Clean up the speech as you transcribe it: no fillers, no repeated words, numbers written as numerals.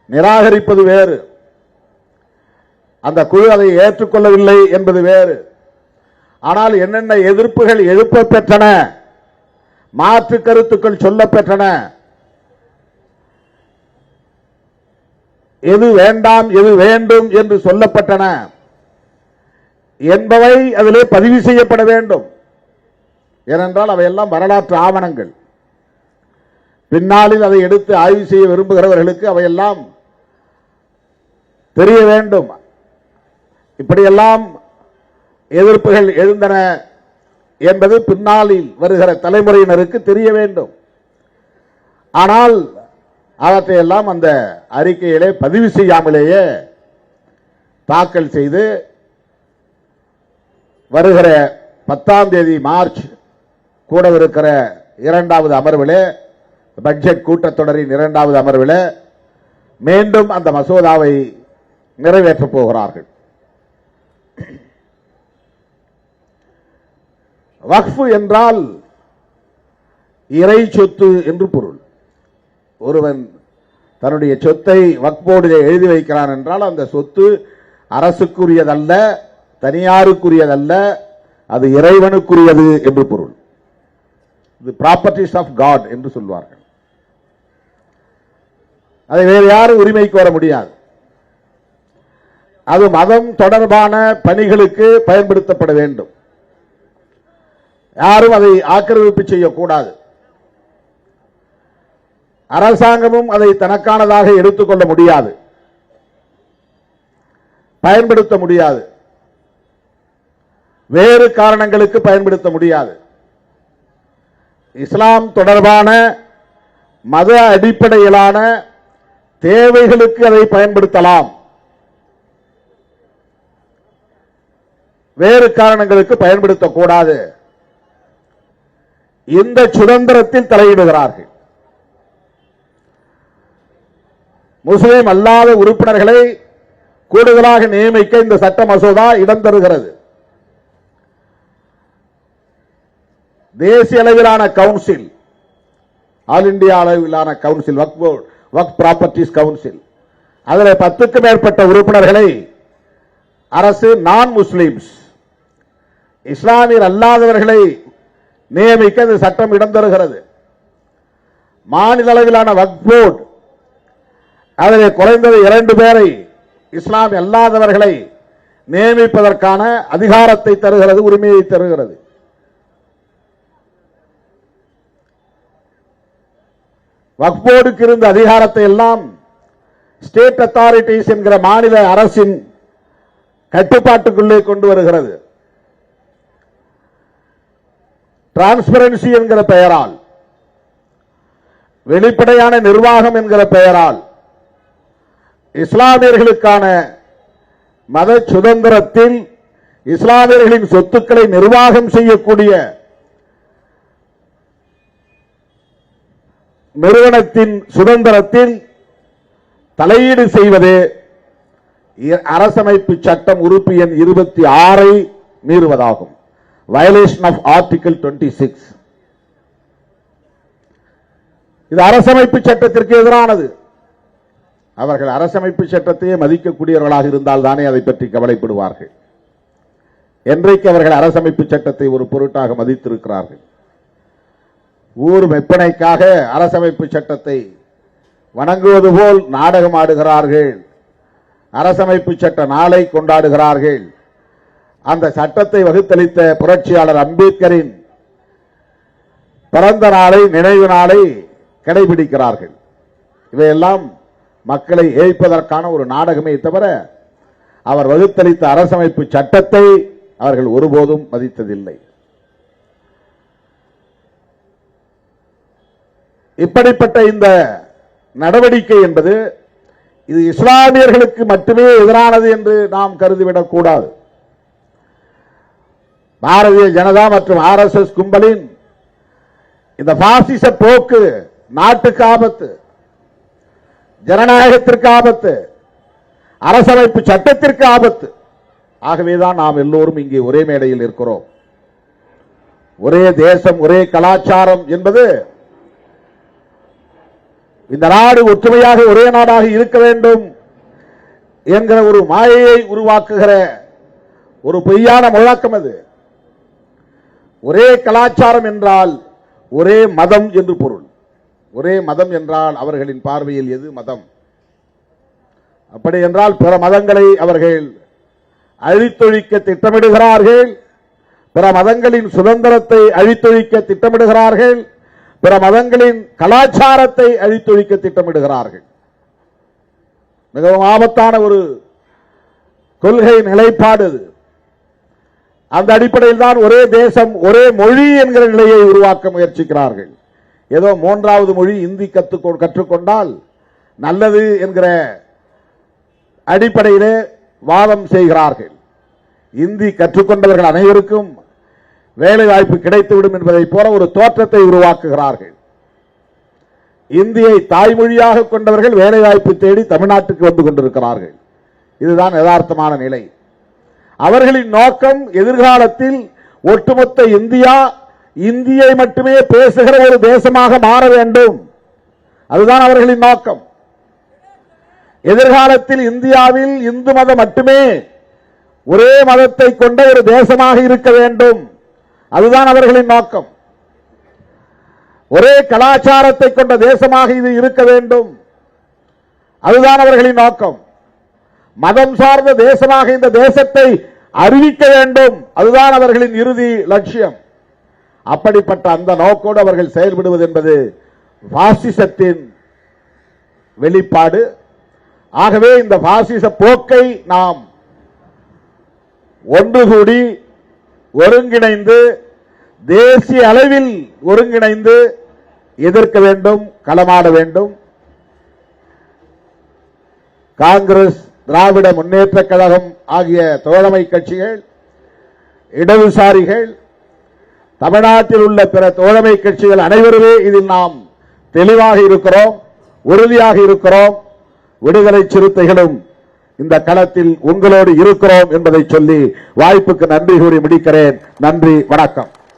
நிராகரிப்பது வேறு, அந்த குழு அதை ஏற்றுக்கொள்ளவில்லை என்பது வேறு. ஆனால் என்னென்ன எதிர்ப்புகள் எழுப்ப பெற்றன, மாற்று கருத்துக்கள் சொல்ல பெற்றன, எது வேண்டாம் எது வேண்டும் என்று சொல்லப்பட்டன என்பவை அதிலே பதிவு செய்யப்பட வேண்டும். ஏனென்றால் அவையெல்லாம் வரலாற்று ஆவணங்கள். பின்னாளில் அதை எடுத்து ஆய்வு செய்ய விரும்புகிறவர்களுக்கு அவையெல்லாம் தெரிய வேண்டும். இப்படியெல்லாம் எதிர்ப்புகள் எழுந்தன என்பது பின்னாளில் வருகிற தலைமுறையினருக்கு தெரிய வேண்டும். ஆனால் அவற்றையெல்லாம் அந்த அறிக்கையிலே பதிவு செய்யாமலேயே தாக்கல் செய்து வருகிற 10ஆம் தேதி மார்ச் கூடவிருக்கிற இரண்டாவது அமர்விலே, பட்ஜெட் கூட்டத்தொடரின் இரண்டாவது அமர்விலே மீண்டும் அந்த மசோதாவை நிறைவேற்றப் போகிறார்கள். வக்ஃப் என்றால் இறை சொத்து என்று பொருள். ஒருவன் தன்னுடைய சொத்தை வக்ஃப் போர்டிலே எழுதி வைக்கிறான் என்றால் அந்த சொத்து அரசுக்குரியதல்ல, தனியாருக்குரியதல்ல, அது இறைவனுக்குரியது என்று பொருள். இது ப்ராப்பர்ட்டிஸ் ஆஃப் காட் என்று சொல்வார்கள். அதை வேறு யாரும் உரிமை கோர முடியாது. அது மதம் தொடர்பான பணிகளுக்கு பயன்படுத்தப்பட வேண்டும். யாரும் அதை ஆக்கிரமிப்பு செய்யக்கூடாது. அரசாங்கமும் அதை தனக்கானதாக எடுத்துக்கொள்ள முடியாது, பயன்படுத்த முடியாது, வேறு காரணங்களுக்கு பயன்படுத்த முடியாது. இஸ்லாம் தொடர்பான மத அடிப்படையிலான தேவைகளுக்கு அதை பயன்படுத்தலாம், வேறு காரணங்களுக்கு பயன்படுத்தக்கூடாது. இந்த சுதந்திரத்தில் தலையிடுகிறார்கள். முஸ்லிம் அல்லாத உறுப்பினர்களை கூடுதலாக நியமிக்க இந்த சட்ட மசோதா இடம் தருகிறது. தேசிய அளவிலான கவுன்சில், ஆல் இந்தியா அளவிலான கவுன்சில், வக்ஃப் ப்ராப்பர்ட்டிஸ் கவுன்சில், அதில் 10க்கும் மேற்பட்ட உறுப்பினர்களை அரசு நான் முஸ்லிம்ஸ், இஸ்லாமியர் அல்லாதவர்களை நியமிக்க இந்த சட்டம் இடம் தருகிறது. மாநில அளவிலான வக்ஃப் போர்டு அதில் குறைந்தது 2 பேரை இஸ்லாமிய அல்லாதவர்களை நியமிப்பதற்கான அதிகாரத்தை தருகிறது, உரிமையை தருகிறது. வக்ஃப் போர்டுக்கு இருந்த அதிகாரத்தை எல்லாம் ஸ்டேட் அத்தாரிட்டிஸ் என்கிற மாநில அரசின் கட்டுப்பாட்டுக்குள்ளே கொண்டு வருகிறது. டிரான்ஸ்பரன்சி என்கிற பெயரால், வெளிப்படையான நிர்வாகம் என்கிற பெயரால் இஸ்லாமியர்களுக்கான மத சுதந்திரத்தில் இஸ்லாமியர்களின் சொத்துக்களை நிர்வாகம் செய்யக்கூடிய நிறுவனத்தின் சுதந்திரத்தில் தலையீடு செய்வது அரசமைப்பு சட்டம் உறுப்பு எண் 26 மீறுவதாகும். Violation of article 26. இது அரசமைப்பு சட்டத்திற்கு எதிரானது. அவர்கள் அரசமைப்பு சட்டத்தையே மதிக்கக்கூடியவர்களாக இருந்தால் தானே அதை பற்றி கவலைப்படுவார்கள். என்றைக்கு அவர்கள் அரசமைப்பு சட்டத்தை ஒரு பொருட்டாக மதித்திருக்கிறார்கள்? ஊர் மெப்பனைக்காக அரசமைப்பு சட்டத்தை வணங்குவது போல் நாடகம் ஆடுகிறார்கள். அரசமைப்பு சட்ட நாளை கொண்டாடுகிறார்கள். அந்த சட்டத்தை வகுத்தளித்த புரட்சியாளர் அம்பேத்கரின் பிறந்த நாளை, நினைவு நாளை கடைபிடிக்கிறார்கள். இவையெல்லாம் மக்களை ஏய்ப்பதற்கான ஒரு நாடகமே தவிர அவர் வகுத்தளித்த அரசமைப்பு சட்டத்தை அவர்கள் ஒருபோதும் மதித்ததில்லை. இப்படிப்பட்ட இந்த நடவடிக்கை என்பது இது இஸ்லாமியர்களுக்கு மட்டுமே எதிரானது என்று நாம் கருதிவிடக் கூடாது. பாரதிய ஜனதா மற்றும் RSS கும்பலின் இந்த பாசிச போக்கு நாட்டுக்கு ஆபத்து, ஜனநாயகத்திற்கு ஆபத்து, அரசமைப்பு சட்டத்திற்கு ஆபத்து. ஆகவேதான் நாம் எல்லோரும் இங்கே ஒரே மேடையில் இருக்கிறோம். ஒரே தேசம், ஒரே கலாச்சாரம் என்பது இந்த நாடு ஒற்றுமையாக ஒரே நாடாக இருக்க வேண்டும் என்கிற ஒரு மாயையை உருவாக்குகிற ஒரு பொய்யான முழக்கம் அது. ஒரே கலாச்சாரம் என்றால் ஒரே மதம் என்று பொருள். ஒரே மதம் என்றால் அவர்களின் பார்வையில் எது மதம்? அப்படி என்றால் பிற மதங்களை அவர்கள் அழித்தொழிக்க திட்டமிடுகிறார்கள். பிற மதங்களின் சுதந்திரத்தை அழித்தொழிக்க திட்டமிடுகிறார்கள். பிற மதங்களின் கலாச்சாரத்தை அழித்தொழிக்க திட்டமிடுகிறார்கள். மிகவும் ஆபத்தான ஒரு கொள்கை நிலைப்பாடு. அந்த அடிப்படையில் தான் ஒரே தேசம் ஒரே மொழி என்கிற நிலையை உருவாக்க முயற்சிக்கிறார்கள். ஏதோ மூன்றாவது மொழி இந்தி கற்றுக்கொண்டால் நல்லது என்கிற அடிப்படையிலே வாதம் செய்கிறார்கள். இந்தி கற்றுக்கொண்டவர்கள் அனைவருக்கும் வேலை வாய்ப்பு கிடைத்துவிடும் என்பதை போல ஒரு தோற்றத்தை உருவாக்குகிறார்கள். இந்தியை தாய்மொழியாக கொண்டவர்கள் வேலை வாய்ப்பு தேடி தமிழ்நாட்டுக்கு வந்து கொண்டிருக்கிறார்கள். இதுதான் யதார்த்தமான நிலை. அவர்களின் நோக்கம் எதிர்காலத்தில் ஒட்டுமொத்த இந்தியா இந்தியை மட்டுமே பேசுகிற ஒரு தேசமாக மாற வேண்டும். அதுதான் அவர்களின் நோக்கம். எதிர்காலத்தில் இந்தியாவில் இந்து மதம் மட்டுமே ஒரே மதத்தை கொண்ட ஒரு தேசமாக இருக்க வேண்டும். அதுதான் அவர்களின் நோக்கம். ஒரே கலாச்சாரத்தை கொண்ட தேசமாக இது இருக்க வேண்டும். அதுதான் அவர்களின் நோக்கம். மதம் சார்ந்த தேசமாக இந்த தேசத்தை அறிவிக்க வேண்டும். அதுதான் அவர்களின் இறுதி லட்சியம். அப்படிப்பட்ட அந்த நோக்கோடு அவர்கள் செயல்படுவது என்பது பாசிசத்தின் வெளிப்பாடு. ஆகவே இந்த பாசிச போக்கை நாம் ஒன்று கூடி ஒருங்கிணைந்து தேசிய அளவில் ஒருங்கிணைந்து எதிர்க்க வேண்டும், களமாட வேண்டும். காங்கிரஸ், திராவிட முன்னேற்ற கழகம் ஆகிய தோழமை கட்சிகள், இடதுசாரிகள், தமிழ்நாட்டில் உள்ள பிற தோழமை கட்சிகள் அனைவருமே இதில் நாம் தெளிவாக இருக்கிறோம், உறுதியாக இருக்கிறோம். விடுதலை சிறுத்தைகளும் இந்த களத்தில் உங்களோடு இருக்கிறோம் என்பதை சொல்லி வாய்ப்புக்கு நன்றி கூறி முடிக்கிறேன். நன்றி, வணக்கம்.